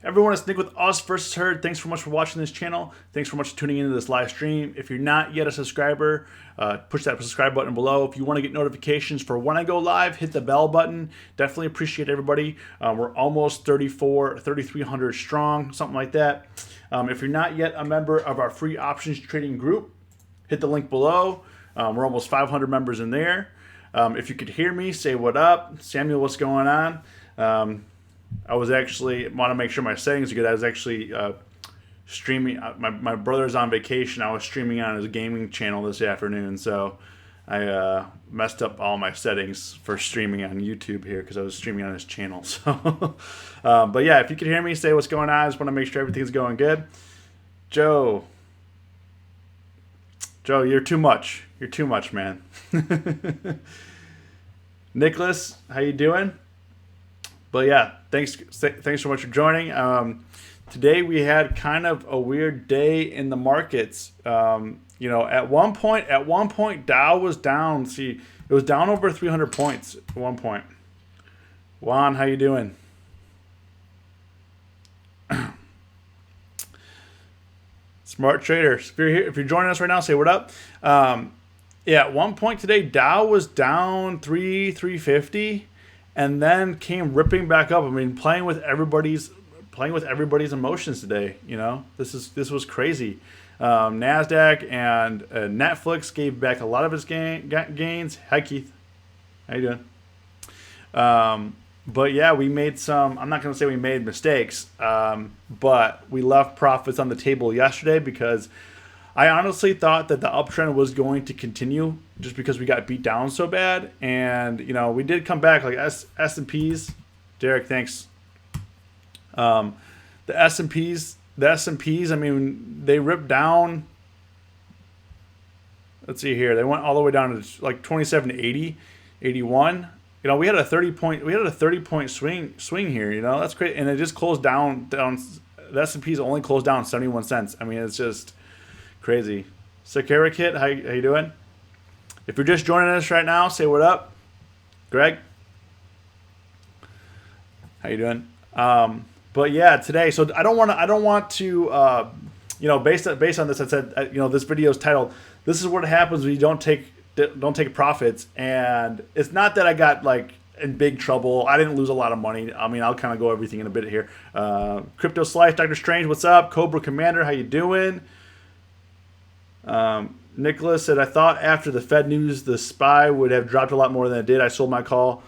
Everyone is Nick with Us versus Herd. Thanks so much for watching this channel. Thanks so much for tuning into this live stream. If you're not yet a subscriber, push that subscribe button below. If you want to get notifications for when I go live, hit the bell button. Definitely appreciate everybody. We're almost 3,300 strong, something like that. If you're not yet a member of our free options trading group, hit the link below. We're almost 500 members in there. If you could hear me, say what up. Samuel, what's going on? I was actually, want to make sure my settings are good. I was actually streaming. My brother's on vacation. I was streaming on his gaming channel this afternoon. So I messed up all my settings for streaming on YouTube here because I was streaming on his channel. So, but yeah, if you could hear me, say what's going on. I just want to make sure everything's going good. Joe, you're too much. You're too much, man. Nicholas, how you doing? But yeah, thanks so much for joining. Today we had kind of a weird day in the markets. At one point, Dow was down. See, it was down over 300 points at one point. Juan, how you doing? Smart traders. If you're joining us right now, say what up. At one point today, Dow was down 350. And then came ripping back up. I mean, playing with everybody's emotions today. This was crazy. Nasdaq and Netflix gave back a lot of its gains. Hi Keith, how you doing? But yeah, we made some. I'm not going to say we made mistakes, but we left profits on the table yesterday because I honestly thought that the uptrend was going to continue just because we got beat down so bad. And, we did come back like S&Ps. Derek, thanks. The S&Ps, I mean, they ripped down. Let's see here. They went all the way down to like 27 to 80, 81. We had a 30 point swing here, that's great. And it just closed down. The S&Ps only closed down 71 cents. I mean, it's just crazy. Sakara Kit, how you doing? If you're just joining us right now, say what up. Greg, how you doing? But yeah, today. So I don't want to. Based on this, I said this video is titled "This is what happens when you don't take profits." And it's not that I got like in big trouble. I didn't lose a lot of money. I mean, I'll kind of go everything in a bit here. Crypto Slice, Dr. Strange, what's up? Cobra Commander, how you doing? Nicholas said, I thought after the Fed news, the SPY would have dropped a lot more than it did. I sold my call.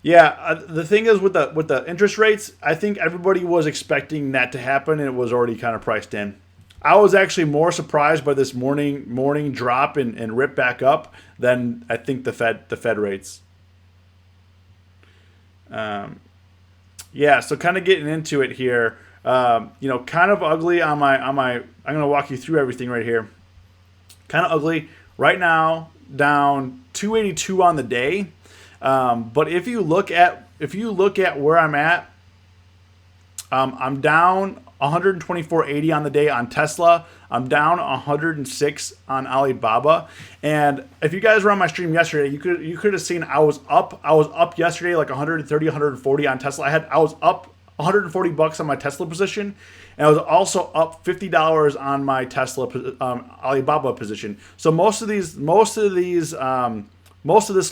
Yeah, the thing is with the interest rates, I think everybody was expecting that to happen, and it was already kind of priced in. I was actually more surprised by this morning drop and rip back up than I think the Fed rates. Yeah, so kind of getting into it here. Kind of ugly on my. I'm gonna walk you through everything right here. Kind of ugly right now, down 282 on the day. But if you look at where I'm at, I'm down 124.80 on the day on Tesla. I'm down 106 on Alibaba. And if you guys were on my stream yesterday, you could have seen I was up yesterday like 130, 140 on Tesla. I was up $140 on my Tesla position, and I was also up $50 on my Tesla Alibaba position. So most of this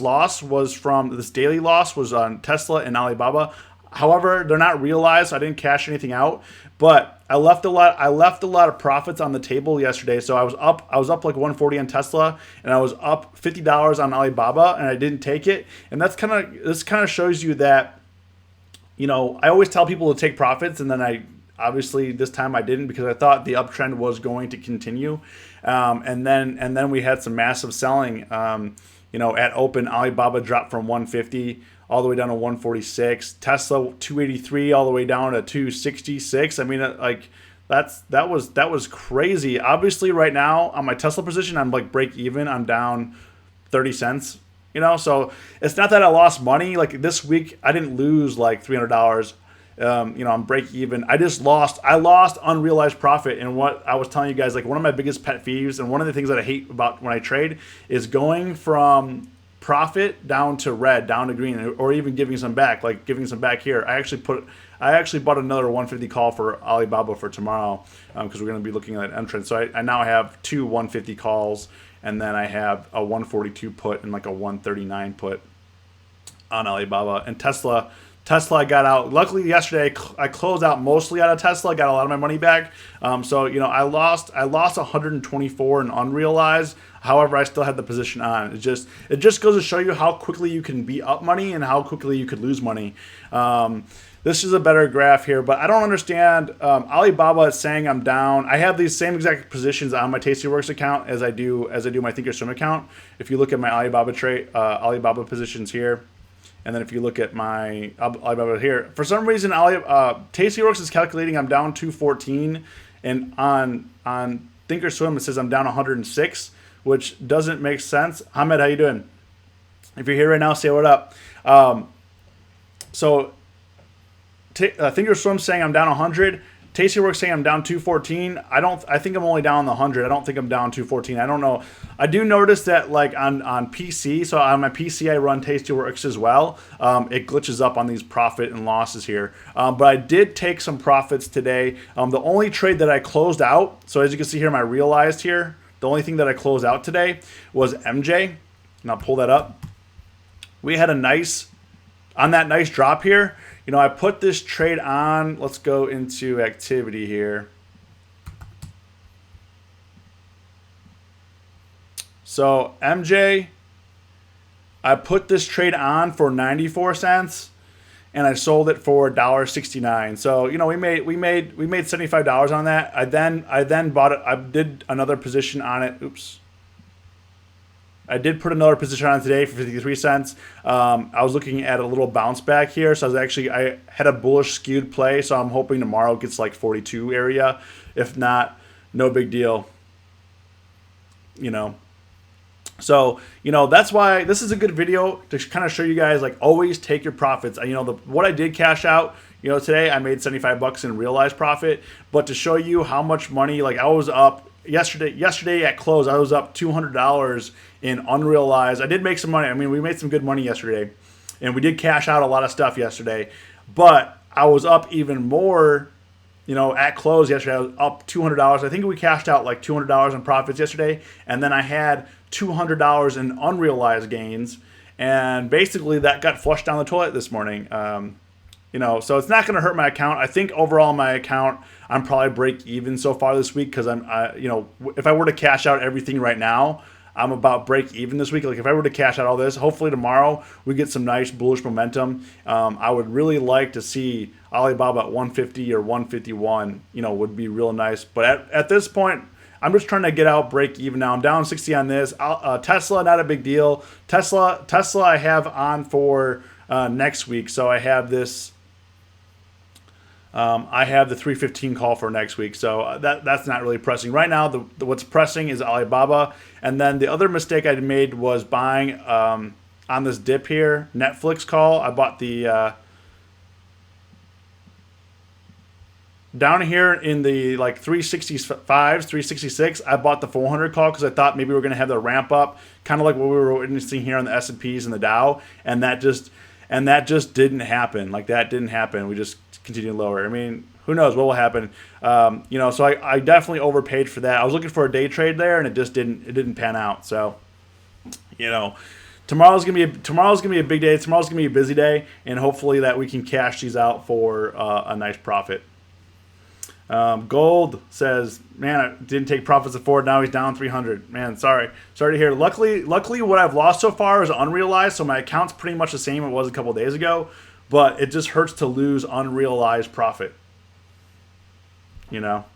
loss was from this daily loss was on Tesla and Alibaba. However, they're not realized. So I didn't cash anything out, but I left a lot of profits on the table yesterday. So I was up like 140 on Tesla, and I was up $50 on Alibaba, and I didn't take it. And this kind of shows you that. I always tell people to take profits, and then obviously this time I didn't because I thought the uptrend was going to continue, and then we had some massive selling. At open, Alibaba dropped from 150 all the way down to 146. Tesla 283 all the way down to 266. I mean, that was crazy. Obviously, right now on my Tesla position, I'm like break even. I'm down 30 cents. So it's not that I lost money. Like this week, I didn't lose like $300. I'm break even. I lost unrealized profit. And what I was telling you guys, like one of my biggest pet peeves, and one of the things that I hate about when I trade is going from profit down to red, down to green, or even giving some back, like giving some back here. I actually bought another 150 call for Alibaba for tomorrow because we're going to be looking at entrance. So I now have two 150 calls, and then I have a 142 put and like a 139 put on Alibaba. And Tesla I got out. Luckily yesterday I closed out mostly out of Tesla. I got a lot of my money back. So I lost 124 in unrealized. However, I still had the position on. It just goes to show you how quickly you can be up money and how quickly you could lose money. This is a better graph here, but I don't understand. Alibaba is saying I'm down. I have these same exact positions on my Tastyworks account as I do my Thinkorswim account. If you look at my Alibaba positions here. And then if you look at my Alibaba here, for some reason, Tastyworks is calculating I'm down 214, and on Thinkorswim it says I'm down 106, which doesn't make sense. Ahmed, how you doing? If you're here right now, say what up. Thinkorswim saying I'm down 100. Tastyworks saying I'm down 214. I think I'm only down the 100. I don't think I'm down 214. I don't know. I do notice that like on PC, so on my PC I run Tastyworks as well. It glitches up on these profit and losses here. But I did take some profits today. The only trade that I closed out, so as you can see here, my realized here, the only thing that I closed out today was MJ. And I'll pull that up. We had on that nice drop here. I put this trade on. Let's go into activity here. So MJ, I put this trade on for 94 cents, and I sold it for $1.69. So we made $75 on that. I then bought it. I did another position on it. Oops. I did put another position on today for 53 cents. I was looking at a little bounce back here. So I had a bullish skewed play. So I'm hoping tomorrow gets like 42 area. If not, no big deal. So, that's why this is a good video to kind of show you guys, like, always take your profits. What I did cash out, today I made $75 in realized profit. But to show you how much money, like I was up yesterday at close, I was up $200 in unrealized. I did make some money. We made some good money yesterday, and we did cash out a lot of stuff yesterday. But I was up even more, at close yesterday. I was up $200. I think we cashed out like $200 in profits yesterday, and then I had $200 in unrealized gains, and basically that got flushed down the toilet this morning. So it's not going to hurt my account. I think overall my account, I'm probably break even so far this week because if I were to cash out everything right now, I'm about break even this week. Like if I were to cash out all this, hopefully tomorrow we get some nice bullish momentum. I would really like to see Alibaba at 150 or 151. Would be real nice. But at this point, I'm just trying to get out break even now. I'm down 60 on this. Tesla, not a big deal. Tesla I have on for next week. So I have this. I have the 315 call for next week, so that's not really pressing right now. What's pressing is Alibaba, and then the other mistake I made was buying on this dip here, Netflix call. I bought the down here in the like 365s, 366. I bought the 400 call because I thought maybe we were going to have the ramp up, kind of like what we were witnessing here on the S&Ps and the Dow, and that just didn't happen. Like that didn't happen. We just continue lower. Who knows what will happen? So I definitely overpaid for that. I was looking for a day trade there, and it didn't pan out. So, tomorrow's gonna be a big day. Tomorrow's gonna be a busy day, and hopefully that we can cash these out for a nice profit. Gold says, man, I didn't take profits at Ford. Now he's down 300. Man, sorry to hear. Luckily, what I've lost so far is unrealized, so my account's pretty much the same it was a couple days ago. But it just hurts to lose unrealized profit. Excellent.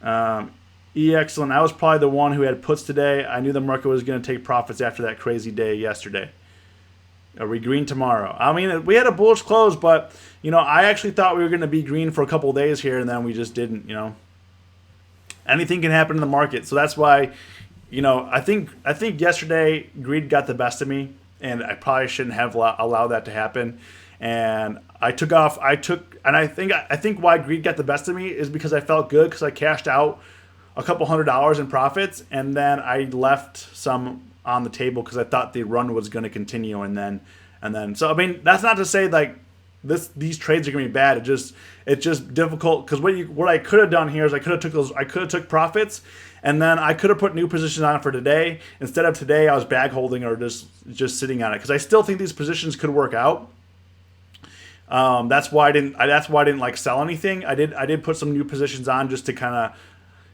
I was probably the one who had puts today. I knew the market was going to take profits after that crazy day yesterday. Are we green tomorrow? We had a bullish close, but I actually thought we were going to be green for a couple of days here, and then we just didn't. Anything can happen in the market, so that's why. I think yesterday greed got the best of me. And I probably shouldn't have allowed that to happen. And I took off. I think why greed got the best of me is because I felt good because I cashed out a couple $100 in profits, and then I left some on the table because I thought the run was going to continue. And then so that's not to say like these trades are gonna be bad. It's just difficult because what I could have done here is I could have took profits, and then I could have put new positions on for today. Instead of today, I was bag holding or just sitting on it because I still think these positions could work out. That's why I didn't like sell anything. I did put some new positions on just to kind of,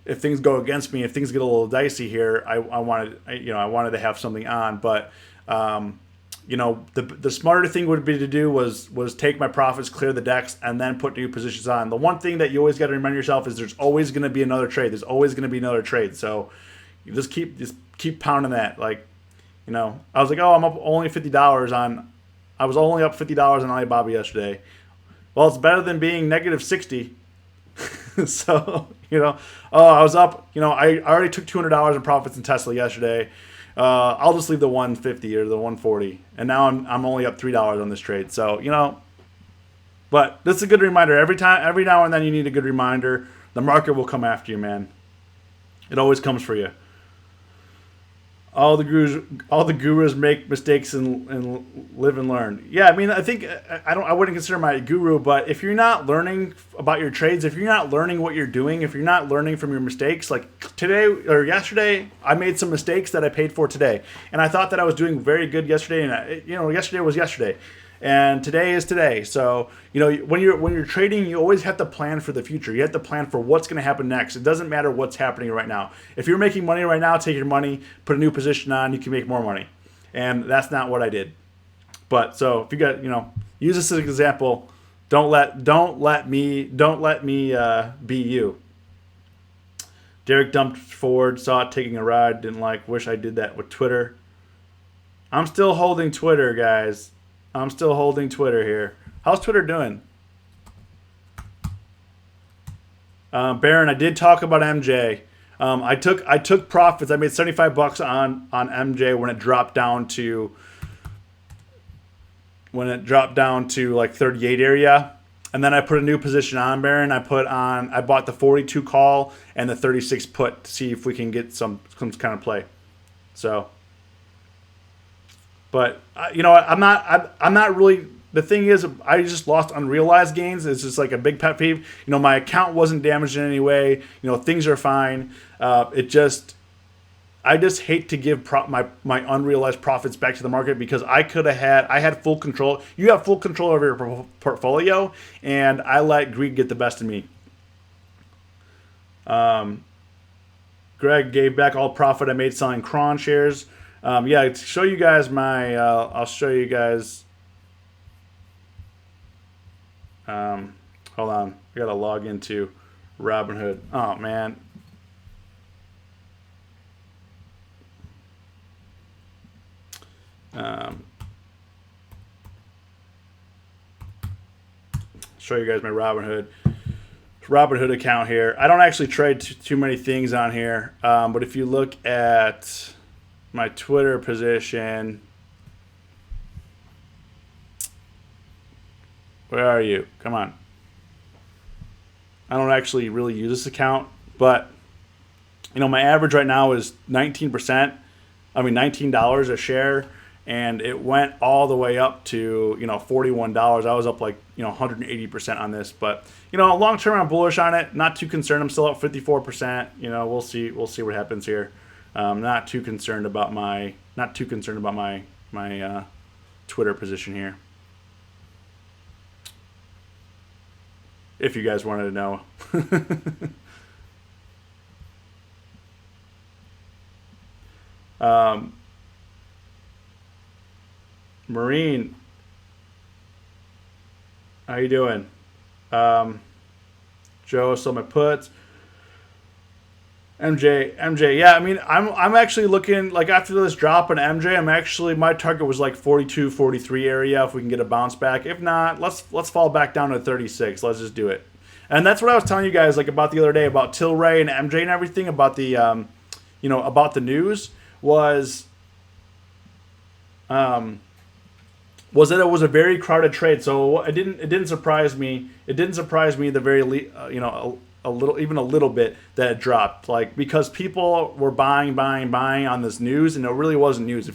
if things go against me, if things get a little dicey here, I wanted to have something on. But the smarter thing would be to do was take my profits, clear the decks, and then put new positions on. The one thing that you always got to remind yourself is there's always going to be another trade. There's always going to be another trade. So you just keep pounding that. Like, I was like, oh, I'm up only $50 on. I was only up $50 on Alibaba yesterday. Well, it's better than being negative 60. So, I was up, I already took $200 in profits in Tesla yesterday. I'll just leave the 150 or the 140. And now I'm only up $3 on this trade. So, but this is a good reminder. Every now and then you need a good reminder. The market will come after you, man. It always comes for you. All the gurus make mistakes and live and learn. Yeah, I mean, I think I wouldn't consider my guru, but if you're not learning about your trades, if you're not learning what you're doing, if you're not learning from your mistakes, like today or yesterday, I made some mistakes that I paid for today, and I thought that I was doing very good yesterday, and yesterday was yesterday. And today is today. So, when you're trading, you always have to plan for the future. You have to plan for what's going to happen next. It doesn't matter what's happening right now. If you're making money right now, take your money, put a new position on, you can make more money. And that's not what I did. But so if you got, use this as an example. Don't let me be you. Derek dumped Ford, saw it taking a ride, didn't like, wish I did that with Twitter. I'm still holding Twitter, guys. I'm still holding Twitter here. How's Twitter doing? Baron, I did talk about MJ. I took profits. I made $75 on MJ when it dropped down to like 38 area, and then I put a new position on Baron. I bought the 42 call and the 36 put to see if we can get some kind of play. So. But I'm not really. The thing is, I just lost unrealized gains. It's just like a big pet peeve. My account wasn't damaged in any way. Things are fine. I just hate to give my unrealized profits back to the market because I had full control. You have full control over your portfolio, and I let greed get the best of me. Greg gave back all profit I made selling Cron shares. To show you guys I'll show you guys. Hold on. I gotta log into Robinhood. Oh man. Show you guys my Robinhood account here. I don't actually trade too many things on here, but if you look at my Twitter position. Where are you? Come on. I don't actually really use this account, but my average right now is 19%. I mean $19 a share, and it went all the way up to $41. I was up like 180% on this, but long term I'm bullish on it. Not too concerned. I'm still up 54%. We'll see what happens here. Not too concerned about my Twitter position here. If you guys wanted to know. Marine, how you doing? Joe, sold my puts. MJ, yeah. I mean, I'm actually looking like after this drop in MJ. My target was like 42, 43 area if we can get a bounce back. If not, let's fall back down to 36. Let's just do it. And that's what I was telling you guys like about the other day about Tilray and MJ and everything about the about the news was that it was a very crowded trade. So it didn't surprise me. It didn't surprise me a little bit that it dropped, like because people were buying on this news, and it really wasn't news.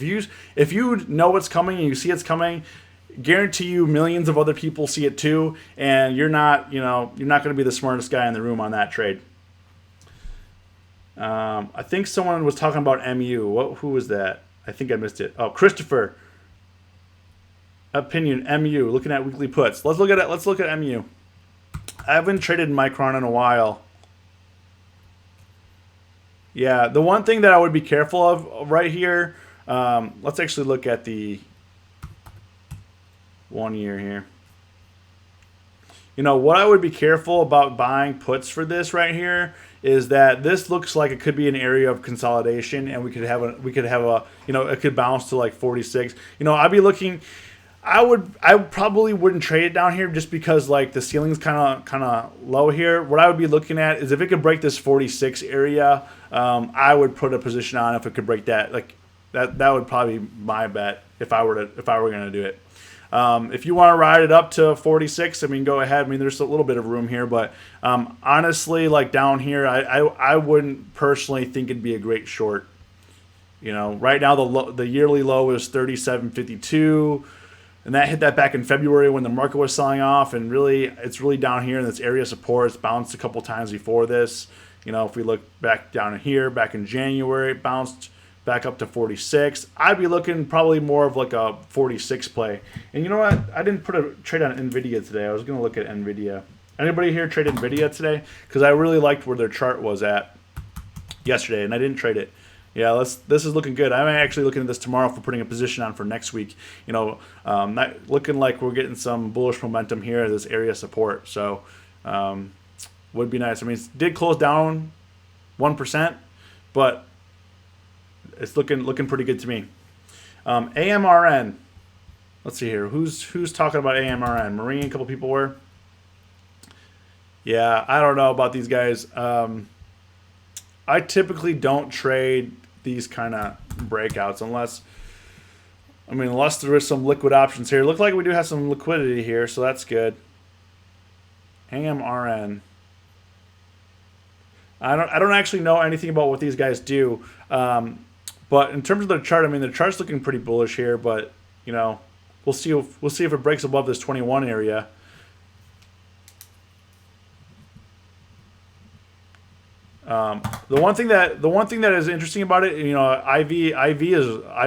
If you know what's coming and you see it's coming, guarantee you millions of other people see it too, and you're not you're not going to be the smartest guy in the room on that trade. I think someone was talking about MU. Who was that? I think I missed it. Oh, Christopher. Opinion MU. Looking at weekly puts. Let's look at it. Let's look at MU. I haven't traded Micron in a while. Yeah, the one thing that I would be careful of right here. Let's actually look at the 1 year here. What I would be careful about buying puts for this right here is that this looks like it could be an area of consolidation, and we could have a it could bounce to like 46. I'd be looking. I probably wouldn't trade it down here just because like the ceiling's kind of low here. What I would be looking at is if it could break this 46 area, I would put a position on if it could break that. Like that would probably be my bet if I were going to do it. If you want to ride it up to 46, I mean, go ahead. I mean, there's a little bit of room here, but honestly, like down here, I wouldn't personally think it'd be a great short. Right now the yearly low is 37.52, and that hit that back in February when the market was selling off, and really, it's really down here in this area of support. It's bounced a couple times before this. If we look back down here, back in January, it bounced back up to 46. I'd be looking probably more of like a 46 play. And you know what? I didn't put a trade on NVIDIA today. I was going to look at NVIDIA. Anybody here trade NVIDIA today? Because I really liked where their chart was at yesterday, and I didn't trade it. Yeah, this is looking good. I'm actually looking at this tomorrow for putting a position on for next week. Not looking like we're getting some bullish momentum here, this area of support. So would be nice. I mean, it did close down 1%, but it's looking pretty good to me. AMRN. Let's see here. Who's talking about AMRN? Marine, a couple people were. Yeah, I don't know about these guys. I typically don't trade these kind of breakouts unless there is some liquid options here. Look like we do have some liquidity here, so that's good. AMRN. I don't actually know anything about what these guys do. But in terms of their chart, I mean, the chart's looking pretty bullish here. But we'll see if it breaks above this 21 area. The one thing that is interesting about it, IV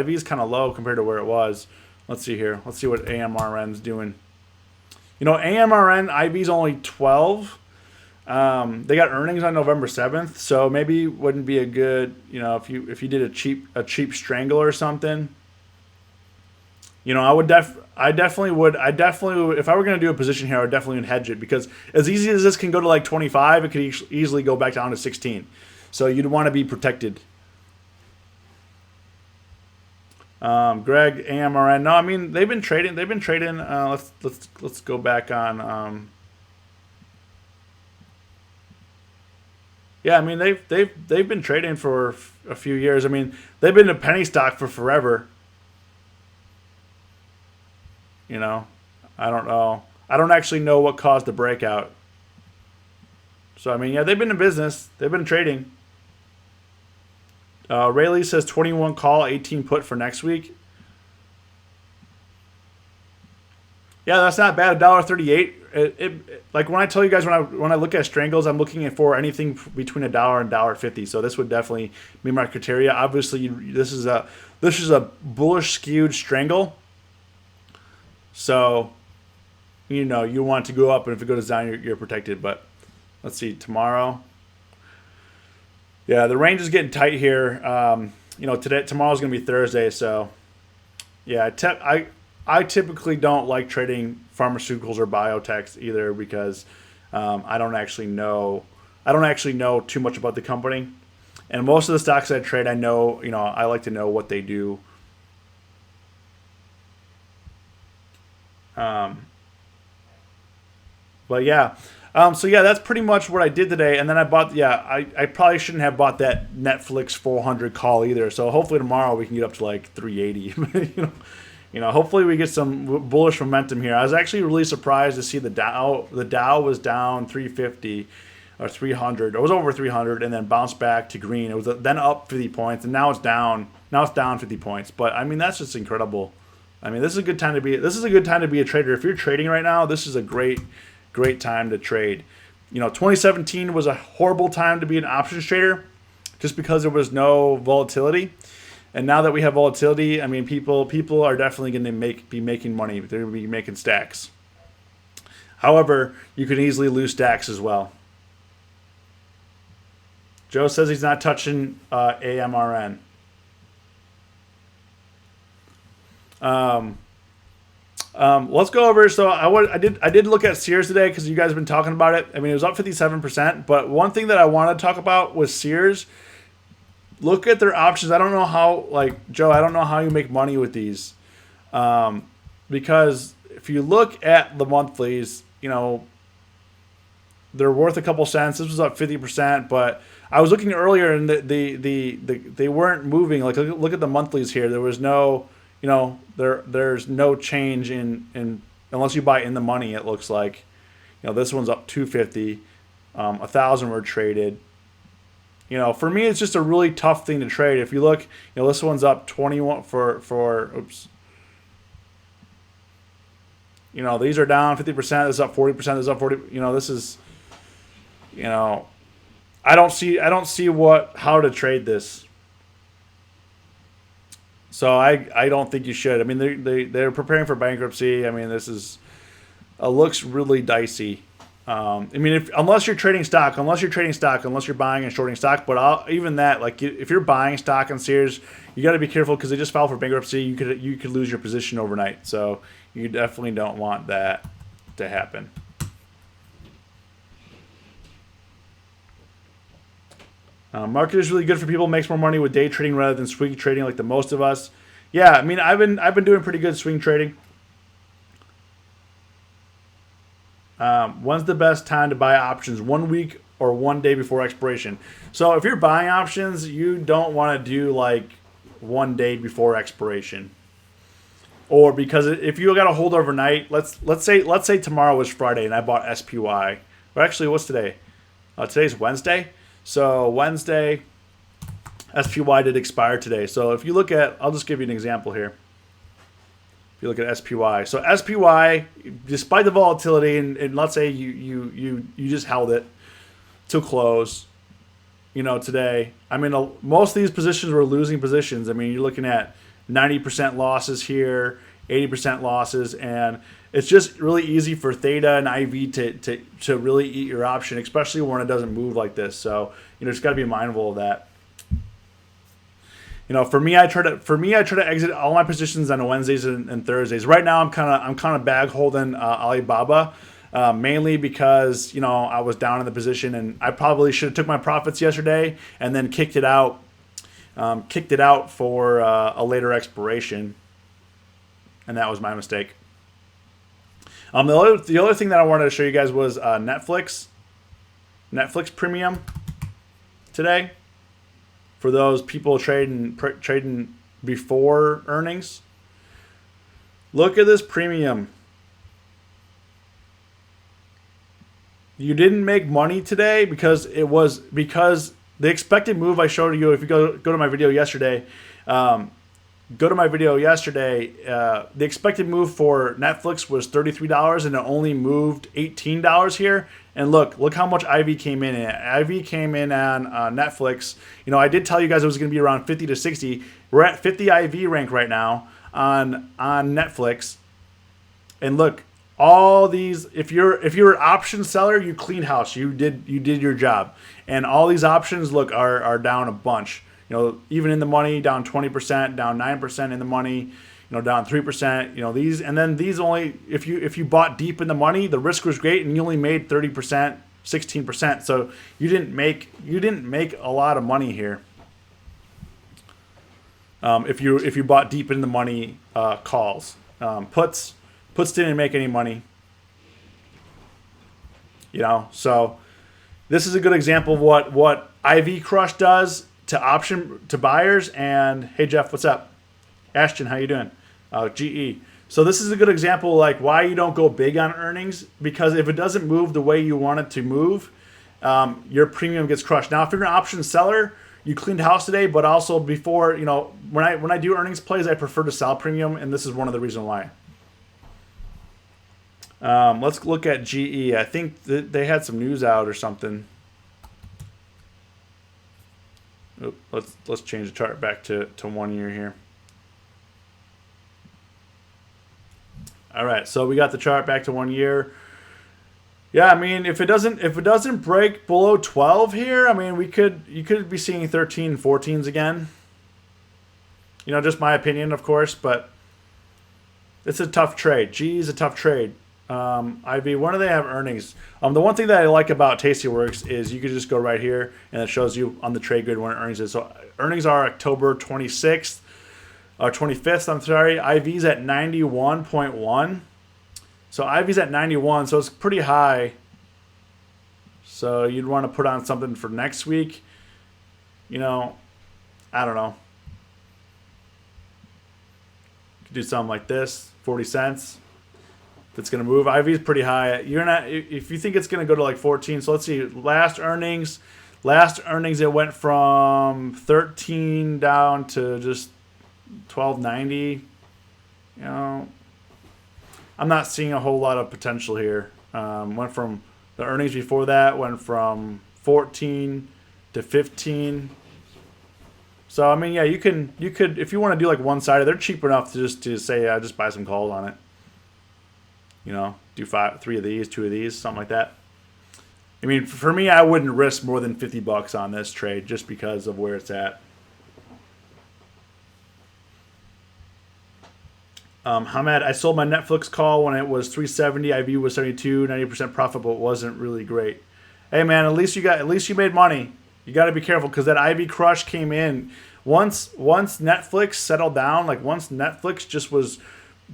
is kind of low compared to where it was. Let's see here. Let's see what AMRN's doing. AMRN IV's only 12. They got earnings on November 7th, so maybe wouldn't be a good, if you did a cheap strangle or something. I definitely would, if I were going to do a position here, I would definitely hedge it, because as easy as this can go to like 25, it could easily go back down to 16. So you'd want to be protected. Greg, AMRN. No, I mean, they've been trading. Let's go back on. Yeah, I mean, they've been trading for a few years. I mean, they've been a penny stock for forever. I don't know. I don't actually know what caused the breakout. So, I mean, yeah, they've been in business. They've been trading. Rayleigh says 21 call, 18 put for next week. Yeah, that's not bad. $1.38. Like when I tell you guys when I look at strangles, I'm looking for anything between $1 and $1.50. So this would definitely be my criteria. Obviously, this is a bullish skewed strangle. So, you want to go up, and if it goes down, you're protected. But let's see, tomorrow. Yeah, the range is getting tight here. Tomorrow's going to be Thursday, so yeah, I typically don't like trading pharmaceuticals or biotechs either, because I don't actually know too much about the company, and most of the stocks I trade, I like to know what they do. But yeah. So yeah, that's pretty much what I did today. And then I bought, I probably shouldn't have bought that Netflix 400 call either. So hopefully tomorrow we can get up to like 380. Hopefully we get some bullish momentum here. I was actually really surprised to see the Dow. The Dow was down 350 or 300. It was over 300 and then bounced back to green. It was then up 50 points, and now it's down. Now it's down 50 points. But I mean, that's just incredible. I mean, this is a good time to be. This is a good time to be a trader. If you're trading right now, this is a great time to trade. 2017 was a horrible time to be an options trader, just because there was no volatility. And now that we have volatility, I mean, people are definitely going to be making money. They're going to be making stacks. However, you can easily lose stacks as well. Joe says he's not touching AMRN. Let's go over. So I did look at Sears today because you guys have been talking about it. I mean, it was up 57%. But one thing that I want to talk about was Sears. Look at their options. I don't know how, Joe, I don't know how you make money with these. Because if you look at the monthlies, they're worth a couple cents. This was up 50%, but I was looking earlier and they weren't moving. Like, look at the monthlies here. There was no, there's no change in unless you buy in the money. It looks like, this one's up 250. 1,000 were traded. For me, it's just a really tough thing to trade. If you look, this one's up 21 for oops. These are down 50%. This is up 40%. This is up 40. This is, I don't see how to trade this. So I don't think you should. I mean, they're preparing for bankruptcy. I mean, this looks really dicey. I mean, unless you're trading stock, unless you're buying and shorting stock, but even that, like, if you're buying stock on Sears, you got to be careful because they just filed for bankruptcy. You could lose your position overnight. So you definitely don't want that to happen. Market is really good for people who makes more money with day trading rather than swing trading like the most of us. Yeah, I mean, I've been doing pretty good swing trading. When's the best time to buy options? 1 week or 1 day before expiration? So if you're buying options, you don't want to do like 1 day before expiration. Or because if you got to hold overnight, let's say tomorrow was Friday and I bought SPY. Or actually, what's today? Today's Wednesday. So Wednesday, SPY did expire today. So if you look at, I'll just give you an example here. If you look at SPY, so SPY, despite the volatility, and let's say you just held it to close, today. I mean, most of these positions were losing positions. I mean, you're looking at 90% losses here, 80% losses, and it's just really easy for Theta and IV to really eat your option, especially when it doesn't move like this. So just got to be mindful of that. For me, I try to exit all my positions on Wednesdays and Thursdays. Right now, I'm kind of bag holding Alibaba, mainly because I was down in the position and I probably should have took my profits yesterday and then kicked it out for a later expiration, and that was my mistake. The other thing that I wanted to show you guys was Netflix premium today. For those people trading before earnings, look at this premium. You didn't make money today because the expected move I showed you. If you go to my video yesterday, the expected move for Netflix was $33 and it only moved $18 here. And look how much IV came in. IV came in on Netflix. I did tell you guys it was going to be around 50 to 60. We're at 50 IV rank right now on Netflix. And look, all these, if you're an option seller, you cleaned house. You did your job. And all these options, look, are down a bunch. Even in the money, down 20%, down 9% in the money, down 3%. These only, if you bought deep in the money, the risk was great, and you only made 30%, 16%. So you didn't make a lot of money here. If you bought deep in the money calls, puts didn't make any money. So this is a good example of what IV Crush does to buyers. And hey Jeff, what's up? Ashton, how you doing? GE. So this is a good example like why you don't go big on earnings, because if it doesn't move the way you want it to move, your premium gets crushed. Now, if you're an option seller, you cleaned house today, but also before, when I do earnings plays, I prefer to sell premium, and this is one of the reasons why. Let's look at GE. I think they had some news out or something. Oop, let's change the chart back to 1 year here. All right, so we got the chart back to 1 year. Yeah, I mean, if it doesn't break below 12 here, I mean, you could be seeing 13 and 14s again. Just my opinion, of course, but it's a tough trade. GE is a tough trade. IV, when do they have earnings? The one thing that I like about Tastyworks is you can just go right here and it shows you on the trade grid when earnings is. So earnings are October 26th or 25th. I'm sorry. IV's at 91.1. So IV's at 91, so it's pretty high. So you'd want to put on something for next week. I don't know. You could do something like this, 40 cents. If it's going to move, IV is pretty high. If you think it's going to go to like 14. So let's see. Last earnings, it went from 13 down to just 12.90. I'm not seeing a whole lot of potential here. Went from the earnings before that went from 14 to 15. So I mean, yeah, you could if you want to do like one sided, they're cheap enough to say just buy some calls on it. Do 3 of these, 2 of these, something like that. I mean, for me, I wouldn't risk more than $50 on this trade just because of where it's at. Hamed, I sold my Netflix call when it was 370. IV was 72, 90% profit, but it wasn't really great. Hey man, at least you made money. You got to be careful because that IV crush came in once Netflix settled down. Like once Netflix just was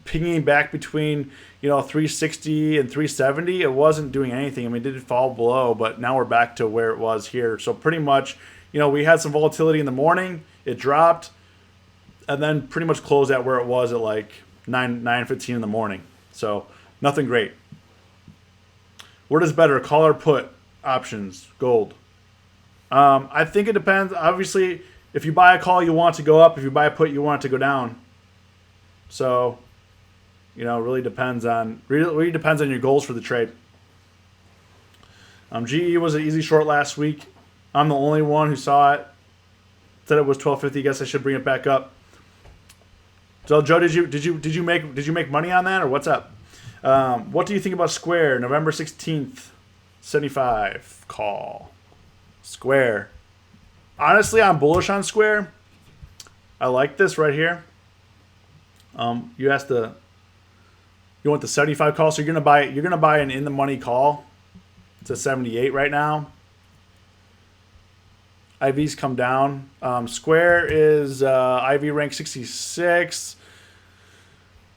pinging back between 360 and 370, it wasn't doing anything. I mean, it did fall below, but now we're back to where it was here. So pretty much, we had some volatility in the morning. It dropped, and then pretty much closed at where it was at like 9:15 in the morning. So nothing great. Where does better, call or put options? Gold. I think it depends. Obviously, if you buy a call, you want it to go up. If you buy a put, you want it to go down. So, really depends on your goals for the trade. GE was an easy short last week. I'm the only one who saw it. Said it was 12.50. Guess I should bring it back up. So Joe, did you make money on that or what's up? What do you think about Square? November 16th, 75 call. Square. Honestly, I'm bullish on Square. I like this right here. You want the 75 call, so you're gonna buy an in the money call. It's a 78 right now. IV's come down. Square is IV rank 66.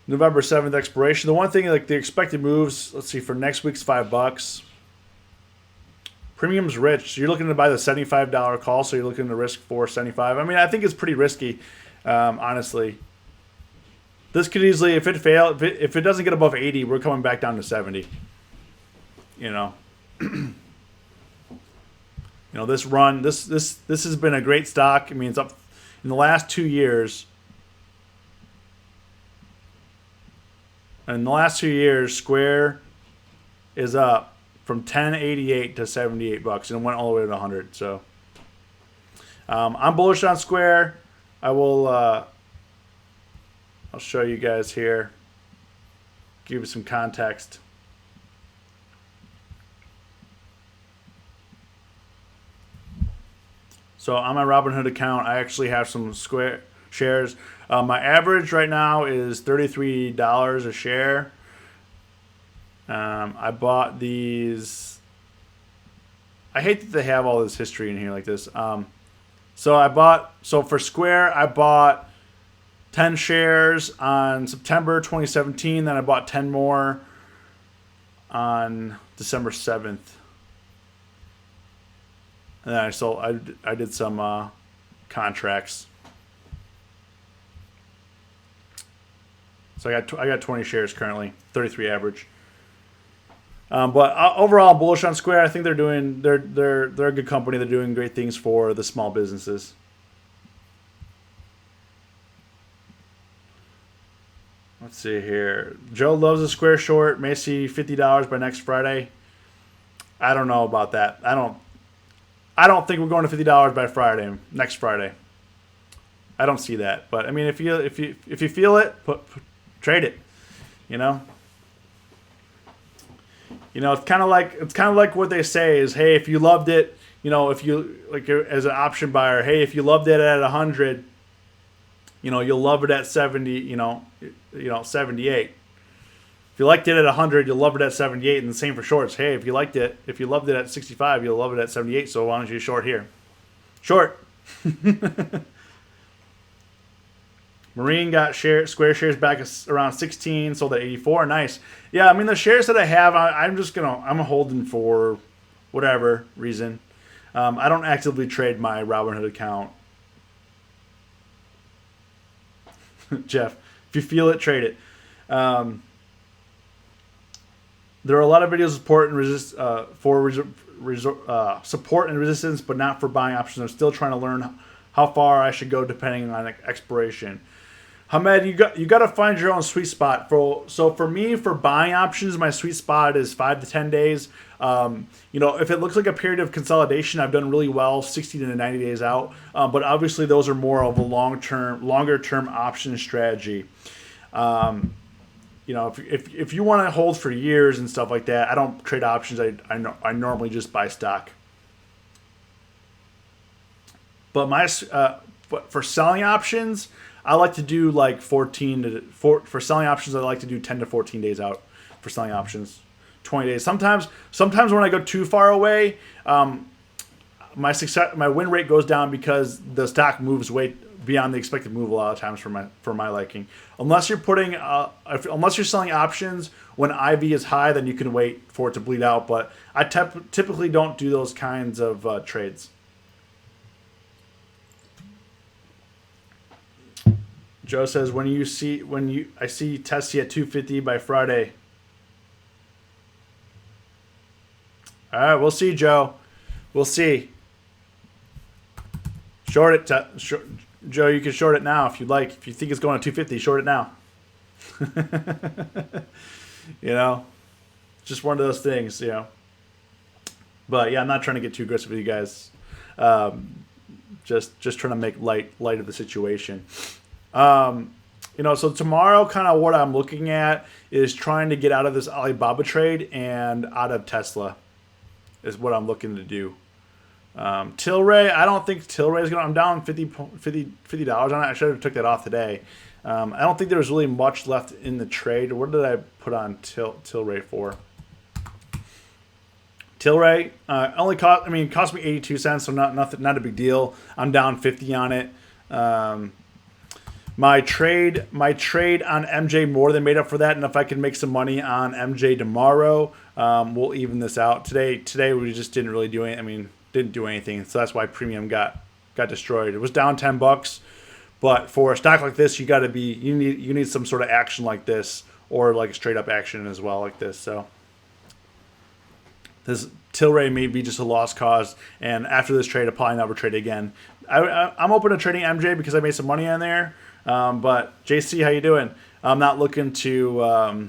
November 7th expiration. The one thing, like the expected moves, let's see, for next week's $5. Premium's rich. So you're looking to buy the $75 call, so you're looking to risk $4.75. I mean, I think it's pretty risky, honestly. This could easily, if it doesn't get above 80, we're coming back down to 70. This run, this has been a great stock. I mean, it's up in the last 2 years. In the last 2 years, Square is up from $10.88 to $78, and it went all the way to 100. So, I'm bullish on Square. I'll show you guys here. Give you some context. So on my Robinhood account, I actually have some Square shares. My average right now is $33 a share. I bought these. I hate that they have all this history in here like this. So for Square, I bought 10 shares on September 2017. Then I bought 10 more on December 7th. And then I did some contracts. So I got 20 shares currently, 33 average. But overall, I'm bullish on Square. I think they're a good company. They're doing great things for the small businesses. Let's see here. Joe loves a Square short. May see $50 by next Friday. I don't know about that. I don't think we're going to $50 by Friday. Next Friday. I don't see that. But I mean, if you feel it, trade it. You know. It's kind of like what they say is, hey, if you loved it, if you like as an option buyer, hey, if you loved it at 100, you'll love it at 70, 78. If you liked it at 100, you'll love it at 78, and the same for shorts. Hey, if you loved it at 65, you'll love it at 78. So why don't you short here? Short. Marine got Square shares back around 16, sold at 84. Nice. Yeah, I mean the shares that I have, I'm holding for whatever reason. I don't actively trade my Robinhood account. Jeff, if you feel it, trade it. There are a lot of videos support and resistance, but not for buying options. I'm still trying to learn how far I should go depending on expiration. Hamed, you got to find your own sweet spot. For me, for buying options, my sweet spot is 5 to 10 days. If it looks like a period of consolidation, I've done really well 60 to 90 days out. But obviously, those are more of a longer term option strategy. If you want to hold for years and stuff like that, I don't trade options. I normally just buy stock. But for selling options, I like to do like for selling options. I like to do 10 to 14 days out for selling options, 20 days. Sometimes when I go too far away, my win rate goes down because the stock moves way beyond the expected move a lot of times for my liking. Unless you're selling options when IV is high, then you can wait for it to bleed out. But I typically don't do those kinds of trades. Joe says, I see Tessie at 250 by Friday. All right, we'll see, Joe. We'll see. Short it, Joe. You can short it now if you'd like. If you think it's going to 250, short it now. Just one of those things, But yeah, I'm not trying to get too aggressive with you guys. Just trying to make light of the situation. So tomorrow, kind of what I'm looking at is trying to get out of this Alibaba trade and out of Tesla is what I'm looking to do. Tilray, I don't think Tilray is going to, I'm down $50 on it. I should have took that off today. I don't think there was really much left in the trade. What did I put on Tilray for? Tilray cost me 82 cents, so not a big deal. I'm down 50 on it. My trade on MJ more than made up for that, and if I can make some money on MJ tomorrow, we'll even this out. Today we just didn't really do anything. Didn't do anything, so that's why premium got destroyed. It was down $10, but for a stock like this, you need some sort of action like this, or like a straight up action as well like this. So this Tilray may be just a lost cause, and after this trade, I'll probably never trade again. I'm open to trading MJ because I made some money on there. But JC, how you doing? I'm not looking to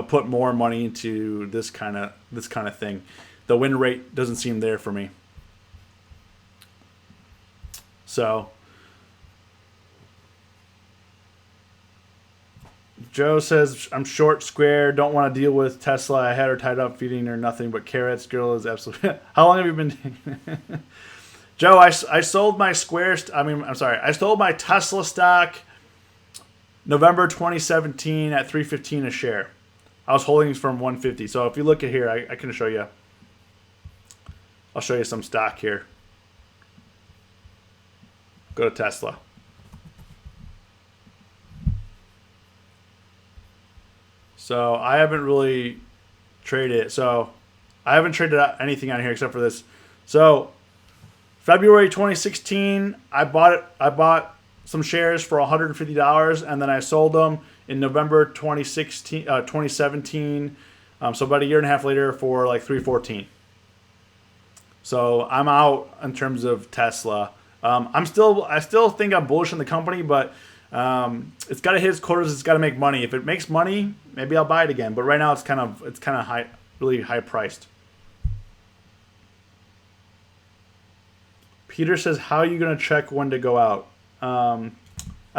put more money into this kind of thing. The win rate doesn't seem there for me. So Joe says, I'm short Square, don't want to deal with Tesla. I had her tied up feeding her nothing but carrots. Girl is absolutely How long have you been Joe, I sold my I sold my Tesla stock November 2017 at $3.15 a share. I was holding from 150. So if you look at here, I can show you. I'll show you some stock here. Go to Tesla. So I haven't really traded it. So I haven't traded anything on here except for this. So February 2016, I bought some shares for $150, and then I sold them in November 2017 So about a year and a half later for like 314. So I'm out in terms of Tesla. I still think I'm bullish on the company, but it's got to hit its quotas. It's got to make money. If it makes money, maybe I'll buy it again. But right now, it's kind of high, really high priced. Peter says, "How are you going to check when to go out?" I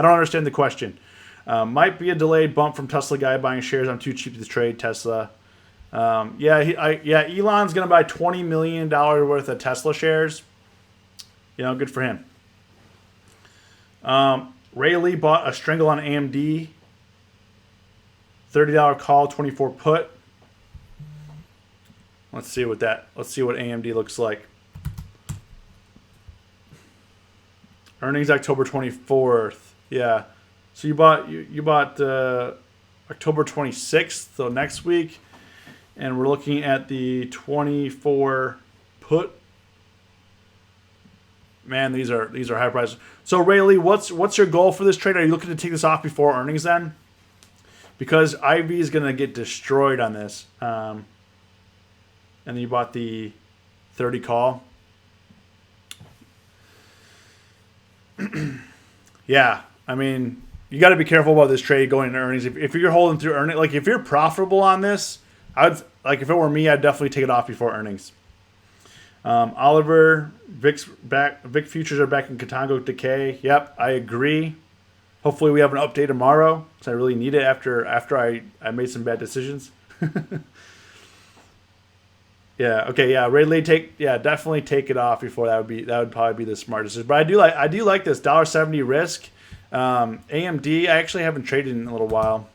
don't understand the question. Might be a delayed bump from Tesla guy buying shares. I'm too cheap to trade Tesla. Elon's going to buy $20 million worth of Tesla shares. Good for him. Ray Lee bought a strangle on AMD. $30 call, 24 put. Let's see what AMD looks like. Earnings October 24th. Yeah. So you bought October 26th, so next week. And we're looking at the 24 put. Man, these are high prices. So Rayleigh, what's your goal for this trade? Are you looking to take this off before earnings then? Because IV is going to get destroyed on this. And then you bought the 30 call. Yeah, I mean, you got to be careful about this trade going into earnings. If you're holding through earnings, like if you're profitable on this, if it were me, I'd definitely take it off before earnings. Oliver, Vic futures are back in Contango decay. Yep, I agree. Hopefully we have an update tomorrow because I really need it after I made some bad decisions. Yeah. Okay. Yeah. Rayleigh, definitely take it off before that would probably be the smartest decision. But I do like this $1.70 risk. AMD, I actually haven't traded in a little while.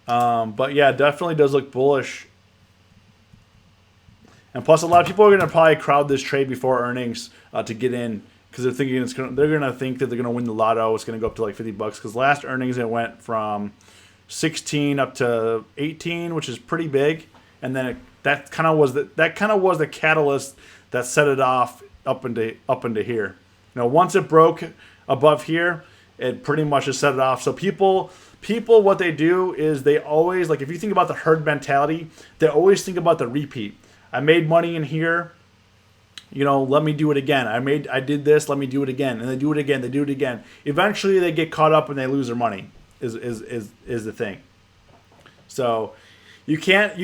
But yeah, it definitely does look bullish. And plus, a lot of people are going to probably crowd this trade before earnings to get in because they're thinking they're going to think that they're going to win the lotto. It's going to go up to like $50 because last earnings it went from 16 up to 18, which is pretty big. And then that kind of was the catalyst that set it off up into here. Once it broke above here, it pretty much just set it off. So people, what they do is they always, like, if you think about the herd mentality, they always think about the repeat. I made money in here, let me do it again. I did this, let me do it again, and they do it again. They do it again. Eventually, they get caught up and they lose their money. Is the thing. So. You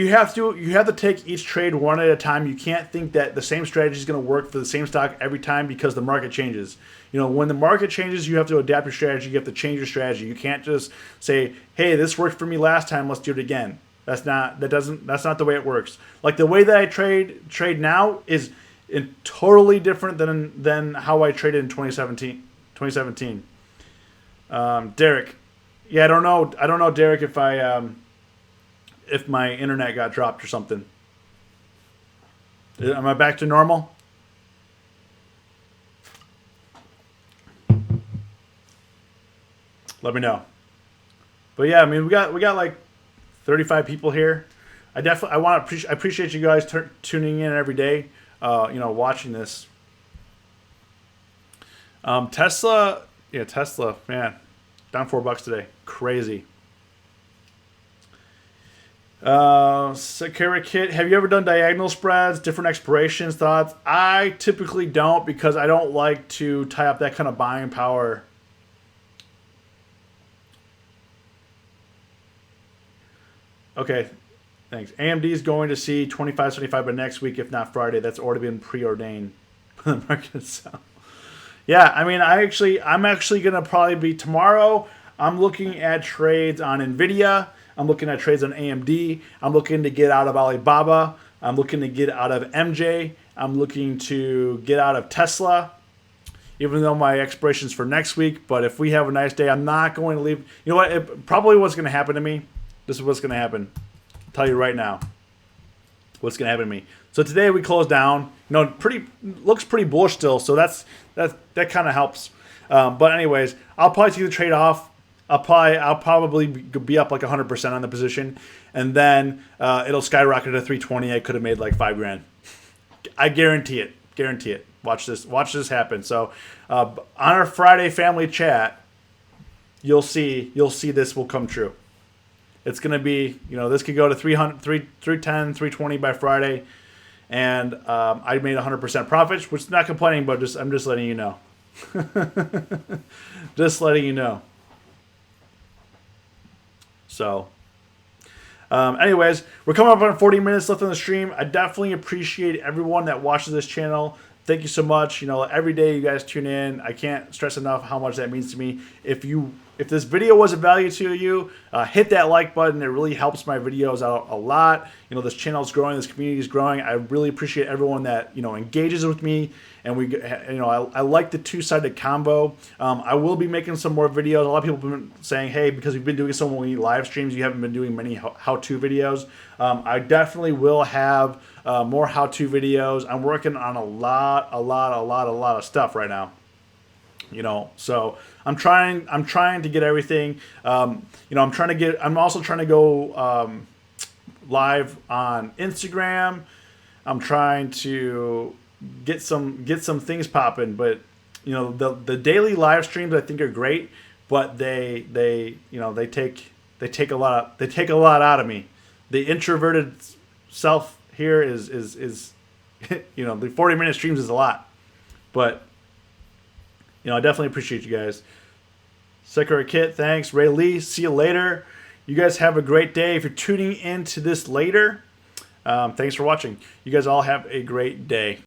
have to take each trade one at a time. You can't think that the same strategy is going to work for the same stock every time because the market changes. When the market changes, you have to adapt your strategy. You have to change your strategy. You can't just say, "Hey, this worked for me last time. Let's do it again." That's not the way it works. Like the way that I trade now is totally different than how I traded in 2017. Derek, yeah, I don't know, Derek, if my internet got dropped or something. Am I back to normal? Let me know. But yeah, I mean, we got like 35 people here. I appreciate you guys tuning in every day. Watching this. Tesla, man, down $4 today. Crazy. Sakura Kit, have you ever done diagonal spreads, different expirations, thoughts? I typically don't because I don't like to tie up that kind of buying power. Okay, thanks. AMD is going to see 25.75 by next week, if not Friday. That's already been preordained for the market itself. Yeah, I mean, I'm actually gonna probably be tomorrow. I'm looking at trades on Nvidia. I'm looking at trades on AMD. I'm looking to get out of Alibaba. I'm looking to get out of MJ. I'm looking to get out of Tesla, even though my expiration's for next week. But if we have a nice day, I'm not going to leave. You know what? Probably what's going to happen to me. This is what's going to happen. I'll tell you right now what's going to happen to me. So today we closed down. Looks pretty bullish still. So that kind of helps. But anyways, I'll probably take the trade off. I'll probably be up like 100% on the position, and then it'll skyrocket to 320. I could have made like $5,000. I guarantee it. Watch this happen. So on our Friday family chat, you'll see this will come true. It's going to be, this could go to 300, 310, 320 by Friday. And I made 100% profits, which is not complaining, but I'm just letting you know. Just letting you know. So, anyways, we're coming up on 40 minutes left on the stream. I definitely appreciate everyone that watches this channel. Thank you so much. Every day you guys tune in. I can't stress enough how much that means to me. If this video was of value to you, hit that like button. It really helps my videos out a lot. This channel is growing, this community is growing. I really appreciate everyone that engages with me, and I like the two-sided combo. I will be making some more videos. A lot of people have been saying, hey, because we've been doing so many live streams, you haven't been doing many how-to videos. I definitely will have more how-to videos. I'm working on a lot of stuff right now. So I'm trying to get everything. I'm also trying to go live on Instagram. I'm trying to get some things popping, but the daily live streams I think are great, but they take a lot out of me. The introverted self here is the 40-minute streams is a lot, but I definitely appreciate you guys. Sakura Kit, thanks. Ray Lee, see you later. You guys have a great day. If you're tuning into this later, thanks for watching. You guys all have a great day.